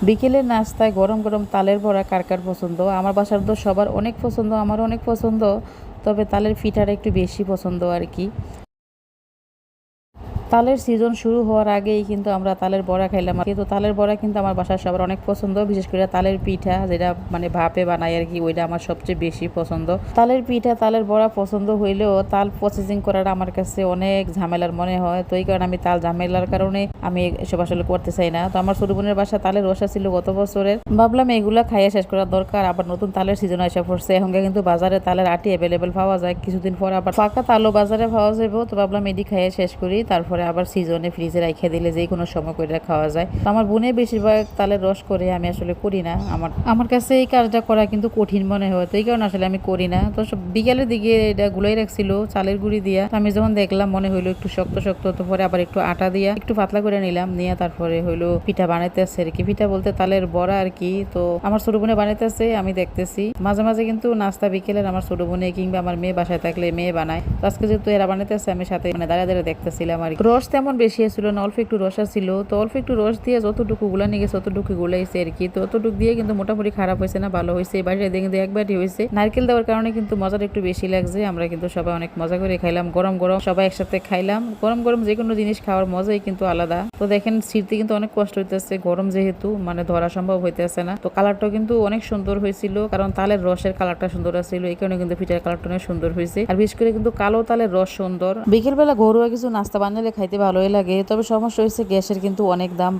বিকেলের নাস্তায় গরম গরম তালের বড়া কার কার পছন্দ? আমার বাসার তো সবার অনেক পছন্দ, আমারও অনেক পছন্দ। তবে তালের পিঠাটা একটু বেশি পছন্দ আর কি। তালের সিজন শুরু হওয়ার আগেই কিন্তু আমরা তালের বড়া খাইলাম। কিন্তু তালের বড়া কিন্তু আমার বাসার সবার অনেক পছন্দ, বিশেষ করে তালের পিঠা যেটা মানে ভাপে বানাই আর কি, ওইটা আমার সবচেয়ে বেশি পছন্দ। তালের পিঠা তালের বড়া পছন্দ হইলেও তাল প্রসেসিং করাটা আমার কাছে অনেক ঝামেলার মনে হয়। তো এই কারণে আমি তাল ঝামেলার কারণে আমি এসব আসলে করতে চাই না। তো আমার ছোট বোনের বাসা তালের রসা ছিল গত বছরের, ভাবলাম এগুলা খাইয়ে শেষ করার দরকার। আবার নতুন তালের সিজন এসে পড়ছে, এখন কিন্তু বাজারে তালের আটি অ্যাভেলেবেল পাওয়া যায়। কিছুদিন পর আবার পাকা তালও বাজারে পাওয়া যাবে। তো ভাবলাম এটি খাইয়ে শেষ করি, তারপরে আবার সিজনে ফ্রিজে রেখে দিলে যে কোনো সময় করে খাওয়া যায়। তো আমার বোনে বেশিরভাগ তালের রস করে, আমি আসলে করি না। আমার কাছে এই কাজটা করা কিন্তু কঠিন মনে হয়, তো এই কারণে আসলে আমি করি না। তো সব বিকেলের দিকে এটা গুলাই রাখছিল চালের গুঁড়ি দিয়া। আমি যখন দেখলাম মনে হইলো একটু শক্ত শক্ত, তো পরে আবার একটু আটা দিয়া একটু পাতলা করে নিলাম, নিয়ে তারপরে হইলো পিঠা বানাইতেছে আর কি। পিঠা বলতে তালের বড়া আর কি। তো আমার ছোট বোনে বানাইতেছে, আমি দেখতেছি। মাঝে মাঝে কিন্তু নাস্তা বিকেলের আমার ছোট বোনে কিংবা আমার মেয়ে বাসায় থাকলে মেয়ে বানায়। তো আজকে যেহেতু এরা বানাইতেছে, আমি সাথে মানে দাঁড়িয়ে দাঁড়িয়ে দেখতেছিলাম আর কি। রস তেমন বেশি ছিল না, অল্প একটু রসা ছিল। তো অল্প একটু রস দিয়ে যতটুকু গুলা নিয়ে গেছে ততটুকু গুলাইছে আর কি। তো ততটুকু দিয়ে কিন্তু মোটামুটি খারাপ হয়েছে না, ভালো হয়েছে। এবারে কিন্তু একবারই হয়েছে। নারকেল দেওয়ার কারণে কিন্তু মজাটা একটু বেশি লাগছে। আমরা কিন্তু সবাই অনেক মজা করে খাইলাম, গরম গরম সবাই একসাথে খাইলাম। গরম গরম যে কোনো জিনিস খাওয়ার মজাই কিন্তু আলাদা। তো দেখেন ছিঁড়তে কিন্তু অনেক কষ্ট হইতেছে, গরম যেহেতু মানে ধরা সম্ভব হইতেছে না। তো কালারটাও কিন্তু অনেক সুন্দর হয়েছিল, কারণ তালের রসের কালারটা সুন্দর ছিল, এই কারণে কিন্তু পিঠার কালারটা অনেক সুন্দর হয়েছে। আর বিশেষ করে কিন্তু কালো তালের রস সুন্দর। বিকেল বেলা ঘরোয়া কিছু নাস্তা বানালে খাইতে ভালোই লাগে, তবে সমস্যা হয়েছে গ্যাসের কিন্তু অনেক দাম।